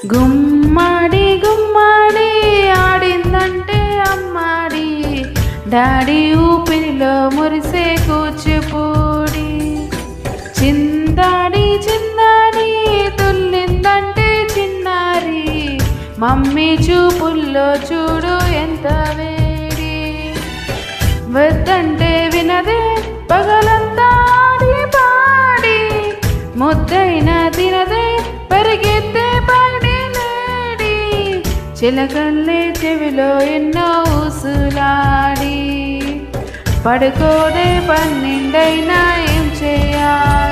గుమ్మడి గుమ్మడి ఆడిందంటే అమ్మాడి, daddy ఊపిరిలో మురిసే కూచిపూడి. చిందాడి చిందాడి తుల్లిందంటే చిన్నారి, మమ్మీ చూపుల్లో చూడు ఎంత వేడి. వద్దంటే వినదే పగలంతా ఆడి పాడి, ముద్దైన తినదే పరిగెత్తే పడి లేడి. చిలకల్లే చెవిలో ఎన్నో ఊసులాడి, పడుకోదే పన్నెండైనా ఏం చేయాలి.